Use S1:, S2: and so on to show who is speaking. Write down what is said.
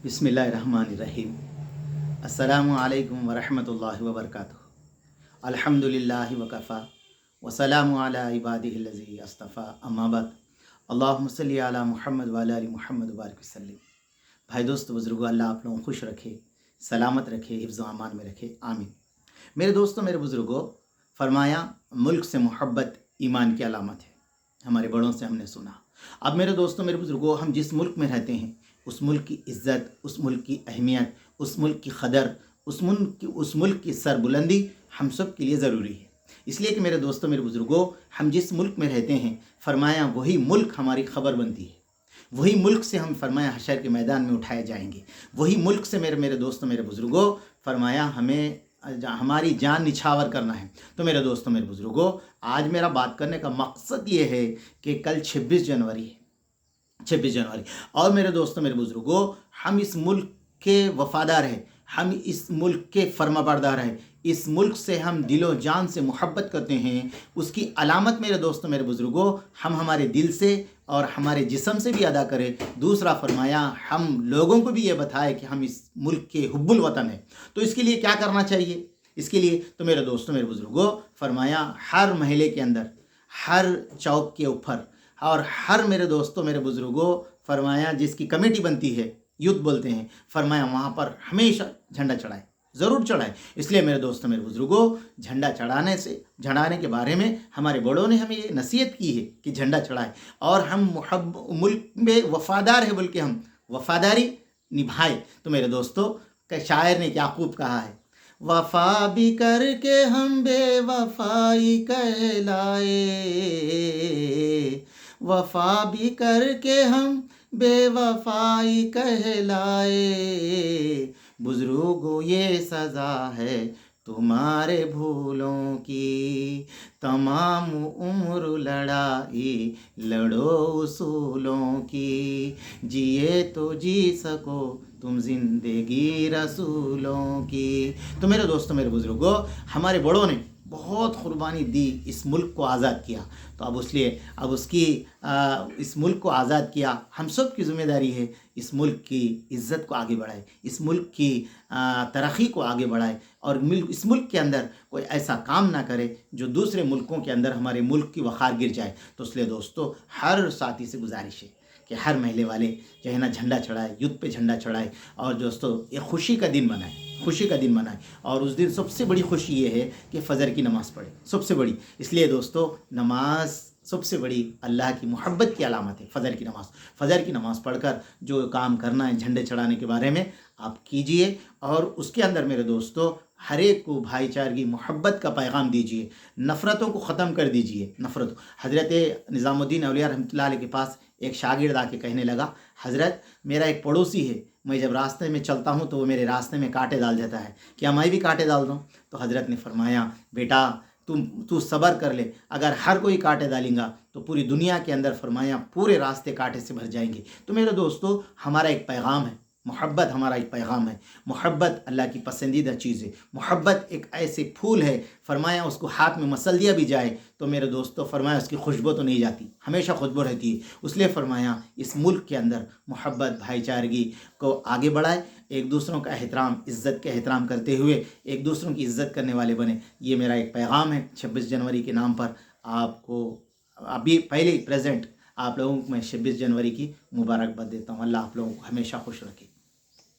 S1: बिस्मिल्लाहिर्रहमानिर्रहीम। अस्सलामु अलैकुम वरहमतुल्लाहि वबरकातुहू। अल्हम्दुलिल्लाहि वकफ़ा वसलामु अला इबादिहिल्लज़ी अस्तफ़ा, अम्मा बाद। अल्लाहुम्मा सल्लि अला मुहम्मद व अला आलि मुहम्मद व बारिक वसल्लिम। भाई दोस्तों बुज़ुर्गों, अल्लाह आप लोगों को खुश रखे, सलामत रखे, हिफ्ज़ व अमान में रखे, आमीन। मेरे दोस्तों, मेरे बुज़ुर्गों, फरमाया मुल्क से मोहब्बत ईमान की अलामत है। हमारे बड़ों से हमने सुना। अब मेरे दोस्तों, मेरे बुज़ुर्गों, हम जिस मुल्क में रहते हैं उस मुल्क की इज़्ज़त, उस मुल्क की अहमियत, उस मुल्क की क़दर, उस मुल्क की सरबुलंदी हम सब के लिए ज़रूरी है। इसलिए कि मेरे दोस्तों, मेरे बुज़ुर्गों, हम जिस मुल्क में रहते हैं, फरमाया वही मुल्क हमारी खबर बनती है। वही मुल्क से हम फरमाया हशर के मैदान में उठाए जाएंगे। वही मुल्क से मेरे दोस्तों, मेरे बुज़ुर्गों, फरमाया हमें हमारी जान निछावर करना है। तो मेरे दोस्तों, मेरे बुज़ुर्गों, आज मेरा बात करने का मकसद ये है कि कल 26 जनवरी है, 26 जनवरी। और मेरे दोस्तों, मेरे बुज़ुर्गों, हम इस मुल्क के वफ़ादार हैं, हम इस मुल्क के फर्माबरदार हैं, इस मुल्क से हम दिलो जान से मोहब्बत करते हैं। उसकी अलामत मेरे दोस्तों, मेरे बुज़ुर्गों, हम हमारे दिल से और हमारे जिस्म से भी अदा करें। दूसरा फरमाया हम लोगों को भी ये बताएं कि हम इस मुल्क के हुब्बुल वतन हैं। तो इसके लिए क्या करना चाहिए? इसके लिए तो मेरे दोस्तों, मेरे बुज़ुर्गों, फरमाया हर महल्ले के अंदर, हर चौक के ऊपर और हर मेरे दोस्तों, मेरे बुज़ुर्गों, फरमाया जिसकी कमेटी बनती है, युद्ध बोलते हैं, फरमाया वहाँ पर हमेशा झंडा चढ़ाए, ज़रूर चढ़ाए। इसलिए मेरे दोस्तों, मेरे बुज़ुर्गों, झंडा चढ़ाने के बारे में हमारे बड़ों ने हमें ये नसीहत की है कि झंडा चढ़ाए और हम मुल्क में वफ़ादार है, बल्कि हम वफ़ादारी निभाए। तो मेरे दोस्तों, शायर ने याकूब कहा है, वफ़ा भी करके हम बेवफ़ाई कहलाए, वफ़ा भी करके हम बेवफ़ाई कहलाए, बुज़ुर्गों ये सज़ा है तुम्हारे भूलों की, तमाम उम्र लड़ाई लड़ो उसूलों की, जिए तो जी सको तुम ज़िंदगी रसूलों की। तो मेरे दोस्तों, मेरे बुज़ुर्गों, हमारे बड़ों ने बहुत क़ुरबानी दी, इस मुल्क को आज़ाद किया। तो इस मुल्क को आज़ाद किया, हम सब की ज़िम्मेदारी है इस मुल्क की इज़्ज़त को आगे बढ़ाए, इस मुल्क की तरक्की को आगे बढ़ाए और इस मुल्क के अंदर कोई ऐसा काम ना करे जो दूसरे मुल्कों के अंदर हमारे मुल्क की वक़ार गिर जाए। तो इसलिए दोस्तों, हर साथी से गुजारिश है कि हर महल्ले वाले जो है ना झंडा चढ़ाए, युद्ध पे झंडा चढ़ाए और दोस्तों ये खुशी का दिन मनाए, खुशी का दिन मनाए। और उस दिन सबसे बड़ी खुशी ये है कि फ़जर की नमाज़ पढ़े, सबसे बड़ी। इसलिए दोस्तों, नमाज सबसे बड़ी अल्लाह की मोहब्बत की अलामत है, फ़जर की नमाज़ पढ़कर जो काम करना है झंडे चढ़ाने के बारे में आप कीजिए। और उसके अंदर मेरे दोस्तों, हर एक को भाईचारगी, मोहब्बत का पैगाम दीजिए, नफ़रतों को ख़त्म कर दीजिए। हज़रत निज़ामुद्दीन औलिया रहमतुल्लाह अलैह के पास एक शागिर्द आके कहने लगा, हज़रत मेरा एक पड़ोसी है, मैं जब रास्ते में चलता हूँ तो वो मेरे रास्ते में कांटे डाल देता है, क्या मैं भी कांटे डाल दूँ? तो हज़रत ने फरमाया, बेटा तू सब्र कर ले, अगर हर कोई कांटे डालेगा तो पूरी दुनिया के अंदर फरमाया पूरे रास्ते कांटे से भर जाएंगे। तो मेरे दोस्तों, हमारा एक पैगाम है, मोहब्बत हमारा एक पैगाम है। मोहब्बत अल्लाह की पसंदीदा चीज़ है। मोहब्बत एक ऐसे फूल है, फरमाया उसको हाथ में मसल दिया भी जाए तो मेरे दोस्तों, फरमाया उसकी खुशबू तो नहीं जाती, हमेशा खुशबू रहती है। इसलिए फरमाया इस मुल्क के अंदर मोहब्बत, भाईचारगी को आगे बढ़ाए, एक दूसरों का एहतराम, इज़्ज़त के एहतराम करते हुए एक दूसरों की इज़्ज़त करने वाले बने। ये मेरा एक पैगाम है 26 जनवरी के नाम पर आपको। अभी पहले ही प्रेजेंट आप लोगों को मैं 26 जनवरी की मुबारकबाद देता हूँ। अल्लाह आप लोगों को हमेशा खुश रखे।